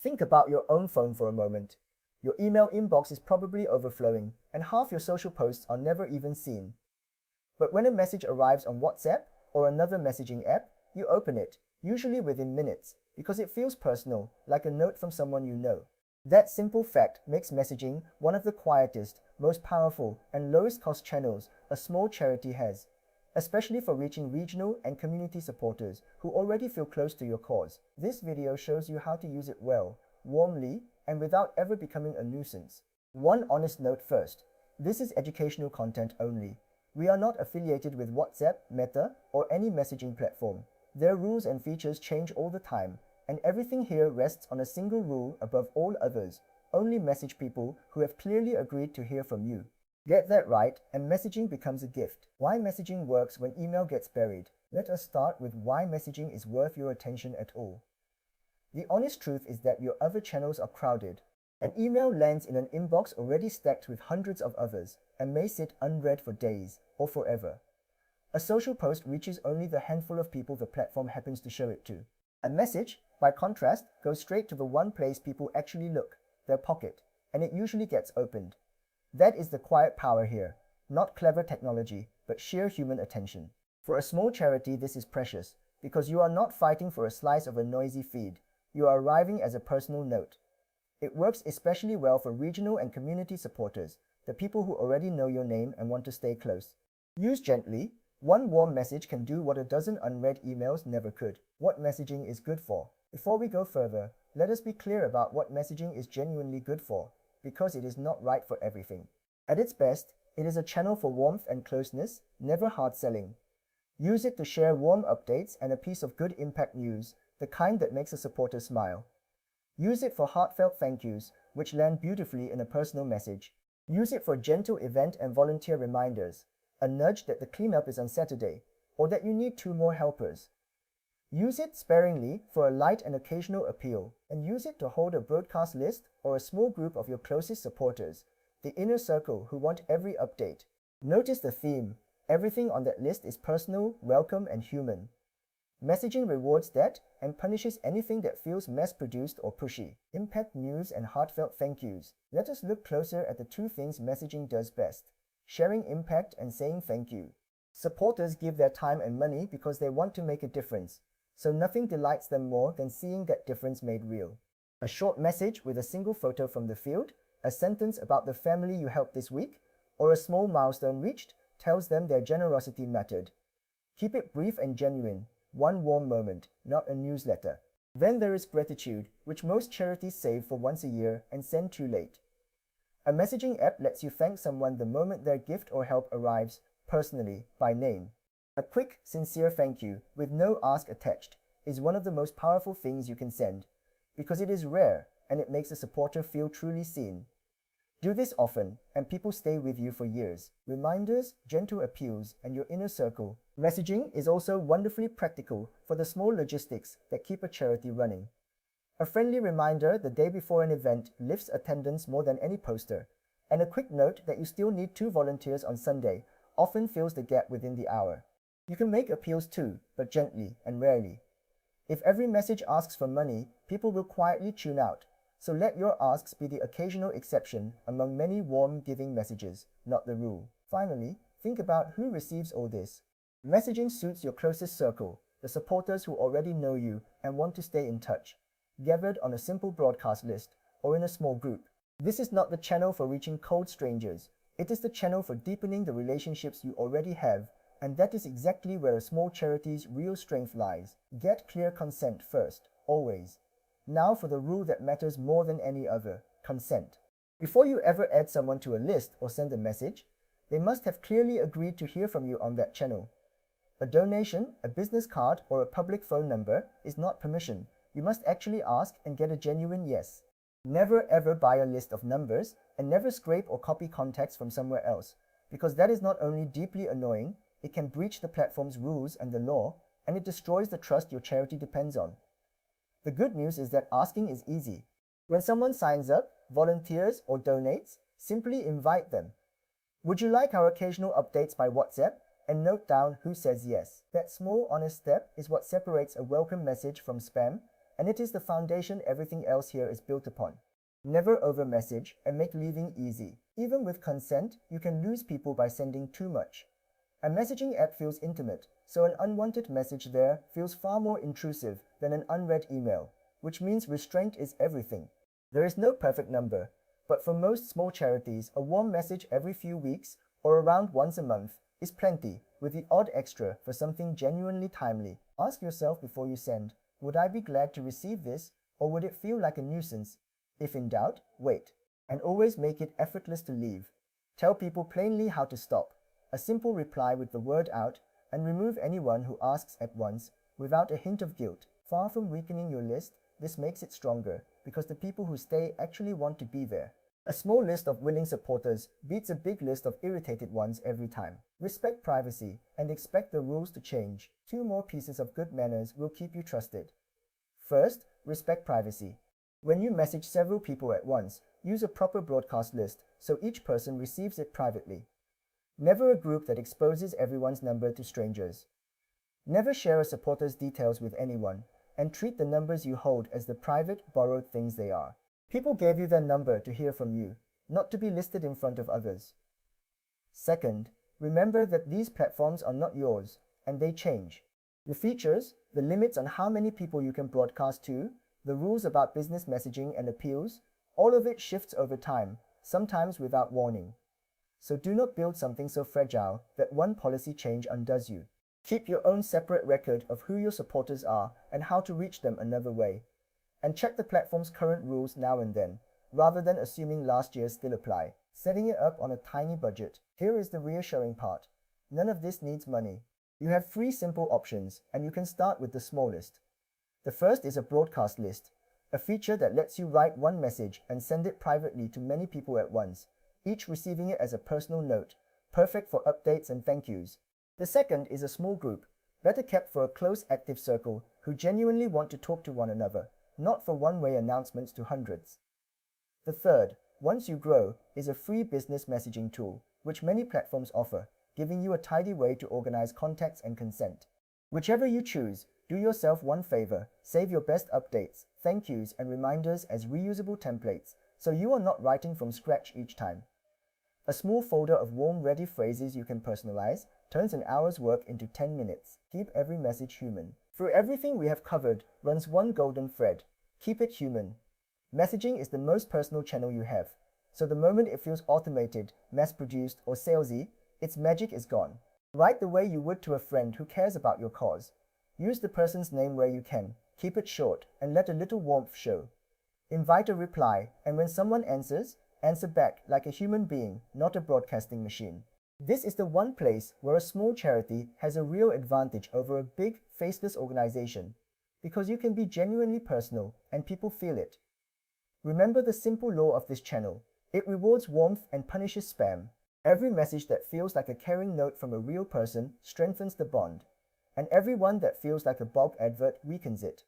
Think about your own phone for a moment. Your email inbox is probably overflowing, and half your social posts are never even seen. But when a message arrives on WhatsApp or another messaging app, you open it, usually within minutes, because it feels personal, like a note from someone you know. That simple fact makes messaging one of the quietest, most powerful, and lowest cost channels a small charity has, especially for reaching regional and community supporters who already feel close to your cause. This video shows you how to use it well, warmly, and without ever becoming a nuisance. One honest note first. This is educational content only. We are not affiliated with WhatsApp, Meta, or any messaging platform. Their rules and features change all the time, and everything here rests on a single rule above all others. Only message people who have clearly agreed to hear from you. Get that right, and messaging becomes a gift. Why messaging works when email gets buried. Let us start with why messaging is worth your attention at all. The honest truth is that your other channels are crowded. An email lands in an inbox already stacked with hundreds of others and may sit unread for days or forever. A social post reaches only the handful of people the platform happens to show it to. A message, by contrast, goes straight to the one place people actually look, their pocket, and it usually gets opened. That is the quiet power here, not clever technology, but sheer human attention. For a small charity, this is precious, because you are not fighting for a slice of a noisy feed. You are arriving as a personal note. It works especially well for regional and community supporters, the people who already know your name and want to stay close. Used gently, one warm message can do what a dozen unread emails never could. What messaging is good for. Before we go further, let us be clear about what messaging is genuinely good for, because it is not right for everything. At its best, it is a channel for warmth and closeness, never hard selling. Use it to share warm updates and a piece of good impact news, the kind that makes a supporter smile. Use it for heartfelt thank yous, which land beautifully in a personal message. Use it for gentle event and volunteer reminders, a nudge that the cleanup is on Saturday, or that you need 2 more helpers. Use it sparingly for a light and occasional appeal, and use it to hold a broadcast list or a small group of your closest supporters, the inner circle who want every update. Notice the theme. Everything on that list is personal, welcome, and human. Messaging rewards that and punishes anything that feels mass-produced or pushy. Impact news and heartfelt thank yous. Let us look closer at the 2 things messaging does best: sharing impact and saying thank you. Supporters give their time and money because they want to make a difference, so nothing delights them more than seeing that difference made real. A short message with a single photo from the field, a sentence about the family you helped this week, or a small milestone reached tells them their generosity mattered. Keep it brief and genuine. One warm moment, not a newsletter. Then there is gratitude, which most charities save for once a year and send too late. A messaging app lets you thank someone the moment their gift or help arrives, personally, by name. A quick, sincere thank you, with no ask attached, is one of the most powerful things you can send, because it is rare and it makes a supporter feel truly seen. Do this often, and people stay with you for years. Reminders, gentle appeals, and your inner circle. Messaging is also wonderfully practical for the small logistics that keep a charity running. A friendly reminder the day before an event lifts attendance more than any poster, and a quick note that you still need 2 volunteers on Sunday often fills the gap within the hour. You can make appeals too, but gently and rarely. If every message asks for money, people will quietly tune out. So let your asks be the occasional exception among many warm giving messages, not the rule. Finally, think about who receives all this. Messaging suits your closest circle, the supporters who already know you and want to stay in touch, gathered on a simple broadcast list or in a small group. This is not the channel for reaching cold strangers. It is the channel for deepening the relationships you already have, and that is exactly where a small charity's real strength lies. Get clear consent first, always. Now for the rule that matters more than any other: consent. Before you ever add someone to a list or send a message, they must have clearly agreed to hear from you on that channel. A donation, a business card, or a public phone number is not permission. You must actually ask and get a genuine yes. Never ever buy a list of numbers, and never scrape or copy contacts from somewhere else, because that is not only deeply annoying, it can breach the platform's rules and the law, and it destroys the trust your charity depends on. The good news is that asking is easy. When someone signs up, volunteers, or donates, simply invite them. Would you like our occasional updates by WhatsApp? And note down who says yes. That small, honest step is what separates a welcome message from spam and it is the foundation everything else here is built upon. Never over-message and make leaving easy. Even with consent, you can lose people by sending too much. A messaging app feels intimate, so an unwanted message there feels far more intrusive than an unread email, which means restraint is everything. There is no perfect number, but for most small charities, a warm message every few weeks or around once a month is plenty, with the odd extra for something genuinely timely. Ask yourself before you send, would I be glad to receive this, or would it feel like a nuisance? If in doubt, wait. And always make it effortless to leave. Tell people plainly how to stop. A simple reply with the word out, and remove anyone who asks at once, without a hint of guilt. Far from weakening your list, this makes it stronger, because the people who stay actually want to be there. A small list of willing supporters beats a big list of irritated ones every time. Respect privacy and expect the rules to change. 2 more pieces of good manners will keep you trusted. First, respect privacy. When you message several people at once, use a proper broadcast list so each person receives it privately. Never a group that exposes everyone's number to strangers. Never share a supporter's details with anyone, and treat the numbers you hold as the private, borrowed things they are. People gave you their number to hear from you, not to be listed in front of others. Second, remember that these platforms are not yours, and they change. The features, the limits on how many people you can broadcast to, the rules about business messaging and appeals, all of it shifts over time, sometimes without warning. So do not build something so fragile that one policy change undoes you. Keep your own separate record of who your supporters are and how to reach them another way. And check the platform's current rules now and then, rather than assuming last year's still apply. Setting it up on a tiny budget. Here is the reassuring part. None of this needs money. You have 3 simple options, and you can start with the smallest. The first is a broadcast list, a feature that lets you write one message and send it privately to many people at once, each receiving it as a personal note, perfect for updates and thank yous. The second is a small group, better kept for a close active circle who genuinely want to talk to one another, not for one-way announcements to hundreds. The third, once you grow, is a free business messaging tool, which many platforms offer, giving you a tidy way to organize contacts and consent. Whichever you choose, do yourself one favor, save your best updates, thank yous, and reminders as reusable templates, so you are not writing from scratch each time. A small folder of warm, ready phrases you can personalize turns an hour's work into 10 minutes. Keep every message human. Through everything we have covered runs one golden thread. Keep it human. Messaging is the most personal channel you have, so the moment it feels automated, mass-produced, or salesy, its magic is gone. Write the way you would to a friend who cares about your cause. Use the person's name where you can, keep it short, and let a little warmth show. Invite a reply, and when someone answers, answer back like a human being, not a broadcasting machine. This is the one place where a small charity has a real advantage over a big, faceless organization, because you can be genuinely personal and people feel it. Remember the simple law of this channel. It rewards warmth and punishes spam. Every message that feels like a caring note from a real person strengthens the bond, and every one that feels like a bulk advert weakens it.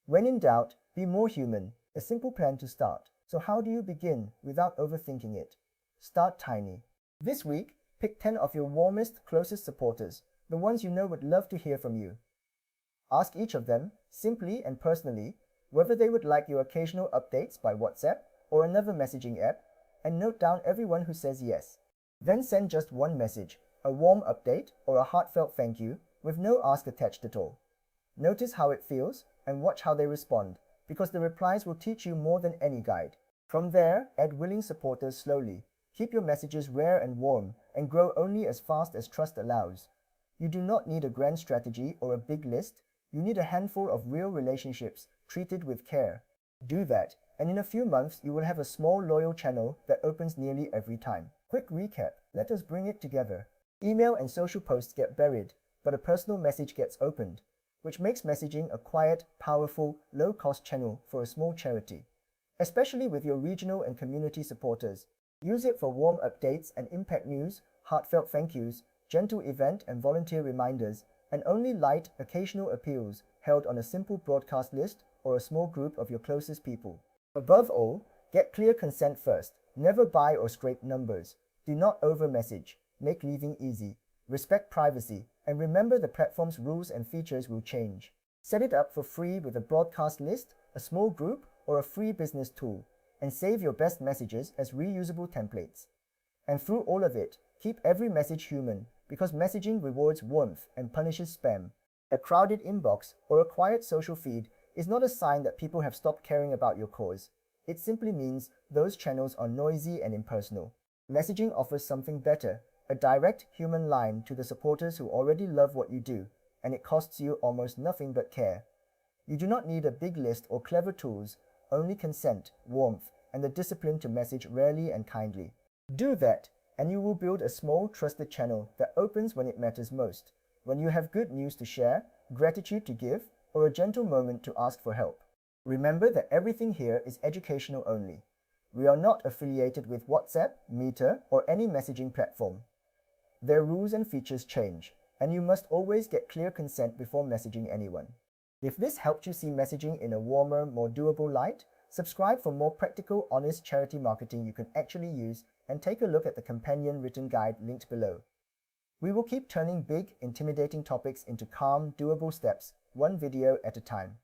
When in doubt, be more human. A simple plan to start. So how do you begin without overthinking it? Start tiny. This week, pick 10 of your warmest, closest supporters, the ones you know would love to hear from you. Ask each of them, simply and personally, whether they would like your occasional updates by WhatsApp or another messaging app, and note down everyone who says yes. Then send just one message, a warm update or a heartfelt thank you, with no ask attached at all. Notice how it feels and watch how they respond, because the replies will teach you more than any guide. From there, add willing supporters slowly. Keep your messages rare and warm, and grow only as fast as trust allows. You do not need a grand strategy or a big list. You need a handful of real relationships treated with care. Do that, and in a few months you will have a small loyal channel that opens nearly every time. Quick recap, let us bring it together. Email and social posts get buried, but a personal message gets opened, which makes messaging a quiet, powerful, low-cost channel for a small charity. Especially with your regional and community supporters. Use it for warm updates and impact news, heartfelt thank yous, gentle event and volunteer reminders, and only light, occasional appeals held on a simple broadcast list or a small group of your closest people. Above all, get clear consent first. Never buy or scrape numbers. Do not over-message. Make leaving easy. Respect privacy, and remember the platform's rules and features will change. Set it up for free with a broadcast list, a small group, or a free business tool, and save your best messages as reusable templates. And through all of it, keep every message human, because messaging rewards warmth and punishes spam. A crowded inbox or a quiet social feed is not a sign that people have stopped caring about your cause. It simply means those channels are noisy and impersonal. Messaging offers something better, a direct human line to the supporters who already love what you do, and it costs you almost nothing but care. You do not need a big list or clever tools, only consent, warmth, and the discipline to message rarely and kindly. Do that, and you will build a small, trusted channel that opens when it matters most, when you have good news to share, gratitude to give, or a gentle moment to ask for help. Remember that everything here is educational only. We are not affiliated with WhatsApp, Meter, or any messaging platform. Their rules and features change, and you must always get clear consent before messaging anyone. If this helped you see messaging in a warmer, more doable light, subscribe for more practical, honest charity marketing you can actually use, and take a look at the companion written guide linked below. We will keep turning big, intimidating topics into calm, doable steps, one video at a time.